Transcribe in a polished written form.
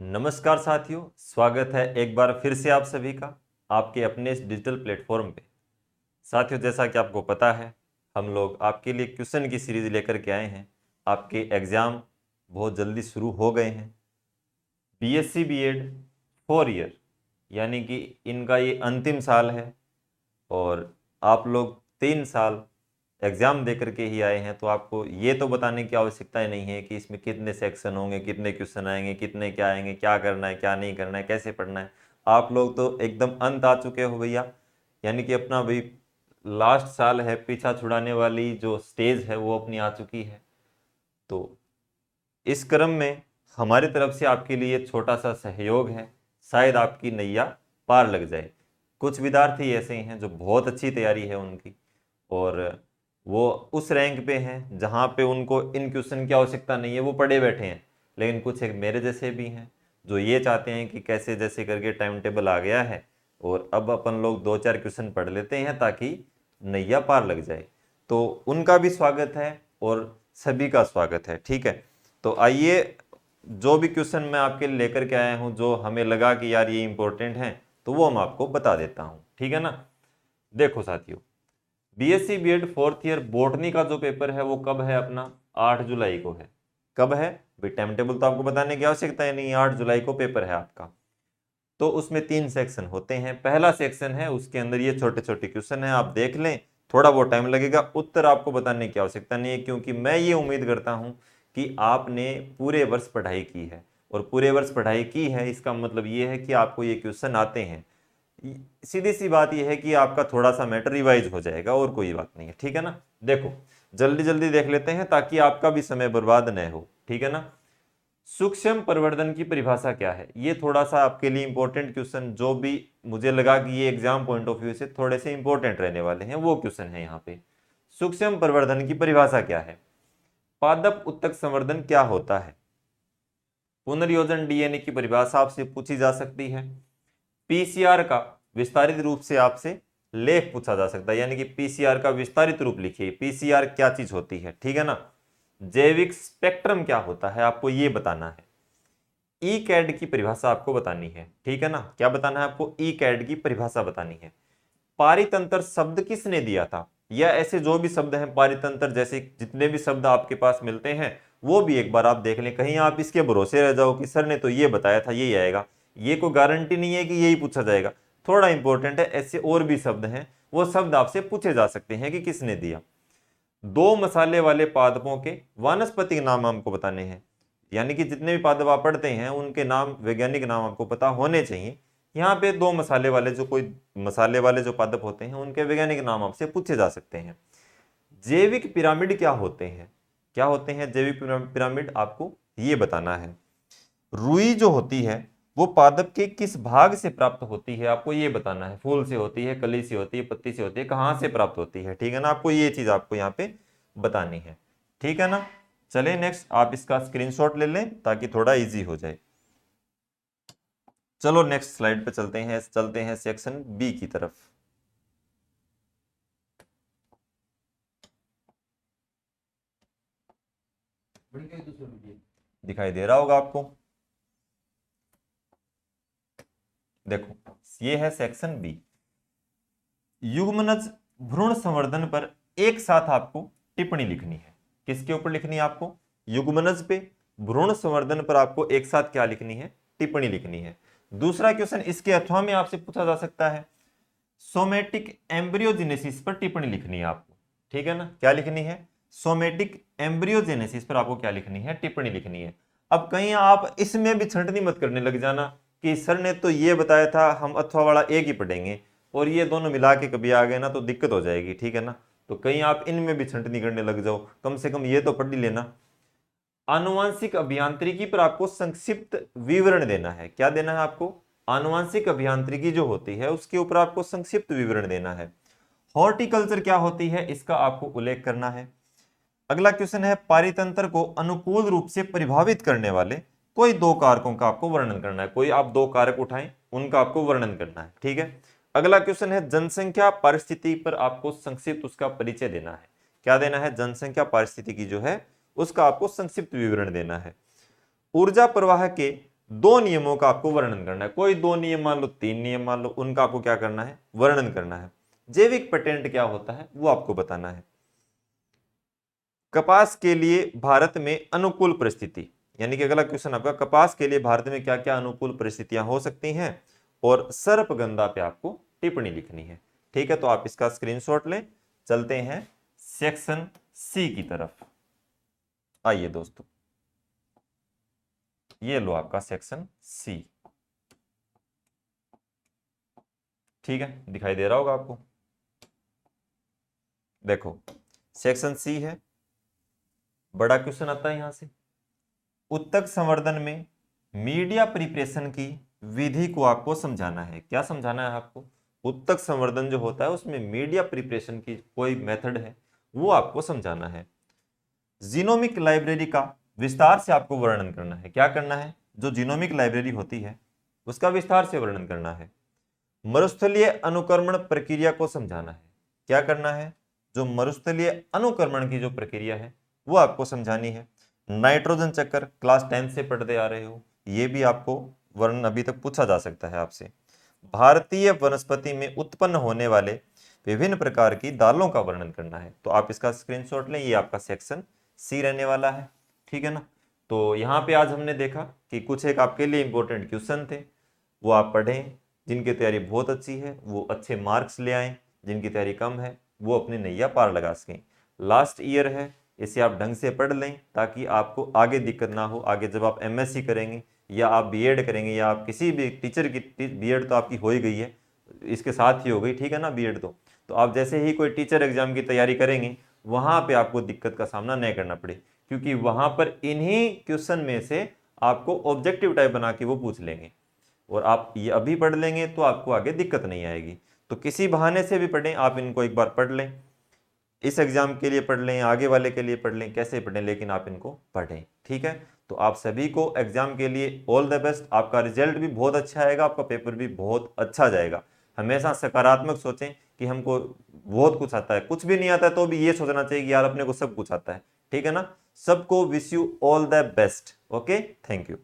नमस्कार साथियों, स्वागत है एक बार फिर से आप सभी का आपके अपने इस डिजिटल प्लेटफॉर्म पे। साथियों, जैसा कि आपको पता है, हम लोग आपके लिए क्वेश्चन की सीरीज लेकर के आए हैं। आपके एग्ज़ाम बहुत जल्दी शुरू हो गए हैं। बीएससी बीएड 4 ईयर यानी कि इनका ये अंतिम साल है और आप लोग 3 साल एग्ज़ाम दे करके ही आए हैं। तो आपको ये तो बताने की आवश्यकता ही नहीं है कि इसमें कितने सेक्शन होंगे, कितने क्वेश्चन आएंगे, कितने क्या आएंगे, क्या करना है, क्या नहीं करना है, कैसे पढ़ना है। आप लोग तो एकदम अंत आ चुके हो भैया, यानी कि अपना भाई लास्ट साल है, पीछा छुड़ाने वाली जो स्टेज है वो अपनी आ चुकी है। तो इस क्रम में हमारी तरफ से आपके लिए छोटा सा सहयोग है, शायद आपकी नैया पार लग जाए। कुछ विद्यार्थी ऐसे हैं जो बहुत अच्छी तैयारी है उनकी और वो उस रैंक पे हैं जहाँ पे उनको इन क्वेश्चन की आवश्यकता नहीं है, वो पढ़े बैठे हैं। लेकिन कुछ एक मेरे जैसे भी हैं जो ये चाहते हैं कि कैसे जैसे करके टाइम टेबल आ गया है और अब अपन लोग 2-4 क्वेश्चन पढ़ लेते हैं ताकि नैया पार लग जाए। तो उनका भी स्वागत है और सभी का स्वागत है, ठीक है। तो आइए, जो भी क्वेश्चन मैं आपके लिए लेकर के आया हूँ, जो हमें लगा कि यार ये इंपॉर्टेंट है, तो वो हम आपको बता देता हूँ, ठीक है ना। देखो साथियों, BSc BEd 4th year botany का जो पेपर है वो कब है अपना? 8 जुलाई को है। कब है भाई? टाइम टेबल तो आपको बताने की आवश्यकता है नहीं, 8 जुलाई को पेपर है आपका। तो उसमें 3 सेक्शन होते हैं। पहला सेक्शन है, उसके अंदर ये छोटे छोटे क्वेश्चन है, आप देख लें, थोड़ा बहुत टाइम लगेगा। उत्तर आपको बताने की आवश्यकता नहीं है, क्योंकि मैं ये उम्मीद करता हूं कि आपने पूरे वर्ष पढ़ाई की है, और पूरे वर्ष पढ़ाई की है इसका मतलब ये है कि आपको ये क्वेश्चन आते हैं। सीधी सी बात यह है कि आपका थोड़ा सा मैटर रिवाइज हो जाएगा, और कोई बात नहीं है, ठीक है ना। देखो, जल्दी जल्दी देख लेते हैं ताकि आपका भी समय बर्बाद न हो, ठीक है ना। सूक्ष्म प्रवर्धन की परिभाषा क्या है? ये थोड़ा सा आपके लिए इंपॉर्टेंट क्वेश्चन, जो भी मुझे लगा कि ये एग्जाम पॉइंट ऑफ व्यू से थोड़े से इंपॉर्टेंट रहने वाले हैं, वो क्वेश्चन है यहाँ पे। सूक्ष्म प्रवर्धन की परिभाषा क्या है? पादप उत्तक संवर्धन क्या होता है? पुनर्योजन डीएनए की परिभाषा आपसे पूछी जा सकती है। पीसीआर का विस्तारित रूप से आपसे लेख पूछा जा सकता है, यानी कि पीसीआर का विस्तारित रूप लिखिए, पीसीआर क्या चीज होती है, ठीक है ना। जैविक स्पेक्ट्रम क्या होता है, आपको ये बताना है। ई कैड की परिभाषा आपको बतानी है, ठीक है ना। क्या बताना है आपको? ई कैड की परिभाषा बतानी है। पारितंत्र शब्द किसने दिया था, या ऐसे जो भी शब्द हैं पारितंत्र जैसे जितने भी शब्द आपके पास मिलते हैं वो भी एक बार आप देख लें। कहीं आप इसके भरोसे रह जाओ कि सर ने तो ये बताया था यही आएगा, ये कोई गारंटी नहीं है कि यही पूछा जाएगा। थोड़ा इंपॉर्टेंट है, ऐसे और भी शब्द हैं, वो शब्द आपसे पूछे जा सकते हैं कि किसने दिया। 2 मसाले वाले पादपों के वानस्पतिक नाम हमको बताने हैं, यानी कि जितने भी पादप आप पढ़ते हैं उनके नाम, वैज्ञानिक नाम आपको पता होने चाहिए। यहाँ पे 2 मसाले वाले जो कोई मसाले वाले जो पादप होते हैं उनके वैज्ञानिक नाम आपसे पूछे जा सकते हैं। जैविक पिरामिड क्या होते हैं? क्या होते हैं जैविक पिरामिड, आपको ये बताना है। रुई जो होती है वो पादप के किस भाग से प्राप्त होती है, आपको ये बताना है। फूल से होती है, कली से होती है, पत्ती से होती है, कहाँ से प्राप्त होती है, ठीक है ना। आपको ये चीज आपको यहाँ पे बतानी है, ठीक है ना। चले नेक्स्ट, आप इसका स्क्रीनशॉट ले लें ताकि थोड़ा इजी हो जाए। चलो नेक्स्ट स्लाइड पे चलते हैं सेक्शन बी की तरफ। दिखाई दे रहा होगा आपको, देखो ये है सेक्शन बी। युग्मनज भ्रूण संवर्धन पर एक साथ आपको टिप्पणी लिखनी है। किसके ऊपर लिखनी है आपको? युग्मनज पे भ्रूण संवर्धन पर आपको एक साथ क्या लिखनी है? टिप्पणी लिखनी है। दूसरा क्वेश्चन इसके अथवा में आपसे पूछा जा सकता है, सोमेटिक एम्ब्रियोजेनेसिस पर टिप्पणी लिखनी है आपको, ठीक है ना। क्या लिखनी है? सोमेटिक एम्ब्रियोजेनेसिस पर आपको क्या लिखनी है? टिप्पणी लिखनी है। अब कहीं आप इसमें भी छंटनी मत करने लग जाना कि सर ने तो ये बताया था, हम अथवा वाला एक ही पढ़ेंगे, और ये दोनों मिला के कभी आ गए ना तो दिक्कत हो जाएगी, ठीक है ना। तो कहीं आप इनमें भी छंटनी करने लग जाओ, कम से कम ये तो पढ़ ही लेना। आनुवांशिक अभियांत्रिकी पर आपको संक्षिप्त विवरण देना है। क्या देना है आपको? आनुवांशिक अभियांत्रिकी जो होती है उसके ऊपर आपको संक्षिप्त विवरण देना है। हॉर्टिकल्चर क्या होती है इसका आपको उल्लेख करना है। अगला क्वेश्चन है, पारितंत्र को अनुकूल रूप से प्रभावित करने वाले कोई 2 कारकों का आपको वर्णन करना है। कोई आप 2 कारक उठाएं, उनका आपको वर्णन करना है, ठीक है। अगला क्वेश्चन है, जनसंख्या परिस्थिति पर आपको संक्षिप्त उसका परिचय देना है। क्या देना है? जनसंख्या परिस्थिति की जो है उसका आपको संक्षिप्त विवरण देना है। ऊर्जा प्रवाह के दो नियमों का आपको वर्णन करना है। कोई दो नियम मान लो, तीन नियम मान लो, उनका आपको क्या करना है, वर्णन करना है। जैविक पेटेंट क्या होता है वो आपको बताना है। कपास के लिए भारत में अनुकूल परिस्थिति, यानी कि अगला क्वेश्चन आपका, कपास के लिए भारत में क्या क्या अनुकूल परिस्थितियां हो सकती हैं, और सर्पगंधा पे आपको टिप्पणी लिखनी है। ठीक है, तो आप इसका स्क्रीनशॉट लें। चलते हैं सेक्शन सी की तरफ। आइए दोस्तों, ये लो आपका सेक्शन सी। ठीक है, दिखाई दे रहा होगा आपको। देखो सेक्शन सी है, बड़ा क्वेश्चन आता है यहां से। उत्तक संवर्धन में मीडिया प्रिपरेशन की विधि को आपको समझाना है। क्या समझाना है आपको, उत्तक संवर्धन जो होता है उसमें मीडिया प्रिपरेशन की कोई मेथड है वो आपको समझाना है। जीनोमिक लाइब्रेरी का विस्तार से आपको वर्णन करना है। क्या करना है, जो जीनोमिक लाइब्रेरी होती है उसका विस्तार से वर्णन करना है। मरुस्थलीय अनुक्रमण प्रक्रिया को समझाना है। क्या करना है, जो मरुस्थलीय अनुक्रमण की जो प्रक्रिया है वो आपको समझानी है। नाइट्रोजन चक्कर क्लास 10 से पढ़ते आ रहे हो, ये भी आपको वर्णन अभी तक पूछा जा सकता है आपसे। भारतीय वनस्पति में उत्पन्न होने वाले विभिन्न प्रकार की दालों का वर्णन करना है। तो आप इसका स्क्रीनशॉट लें, ये आपका सेक्शन सी रहने वाला है। ठीक है ना। तो यहाँ पे आज हमने देखा कि कुछ एक आपके लिए इंपॉर्टेंट क्वेश्चन थे, वो आप पढ़ें। जिनकी तैयारी बहुत अच्छी है वो अच्छे मार्क्स ले आएं, जिनकी तैयारी कम है वो अपनी नैया पार लगा सकें। लास्ट ईयर है, इसे आप ढंग से पढ़ लें ताकि आपको आगे दिक्कत ना हो। आगे जब आप एमएससी करेंगे या आप बीएड करेंगे या आप किसी भी टीचर की, बीएड तो आपकी हो ही गई है, इसके साथ ही हो गई, ठीक है ना बीएड। तो आप जैसे ही कोई टीचर एग्जाम की तैयारी करेंगे वहां पे आपको दिक्कत का सामना नहीं करना पड़े, क्योंकि वहां पर इन्हीं क्वेश्चन में से आपको ऑब्जेक्टिव टाइप बना के वो पूछ लेंगे, और आप ये अभी पढ़ लेंगे तो आपको आगे दिक्कत नहीं आएगी। तो किसी बहाने से भी पढ़ें, आप इनको एक बार पढ़ लें, इस एग्जाम के लिए पढ़ लें, आगे वाले के लिए पढ़ लें, कैसे पढ़ें लेकिन आप इनको पढ़ें। ठीक है, तो आप सभी को एग्जाम के लिए ऑल द बेस्ट। आपका रिजल्ट भी बहुत अच्छा आएगा, आपका पेपर भी बहुत अच्छा जाएगा। हमेशा सकारात्मक सोचें कि हमको बहुत कुछ आता है, कुछ भी नहीं आता है तो भी ये सोचना चाहिए कि यार अपने को सब कुछ आता है। ठीक है ना। सबको wish you all the best. Okay, thank you.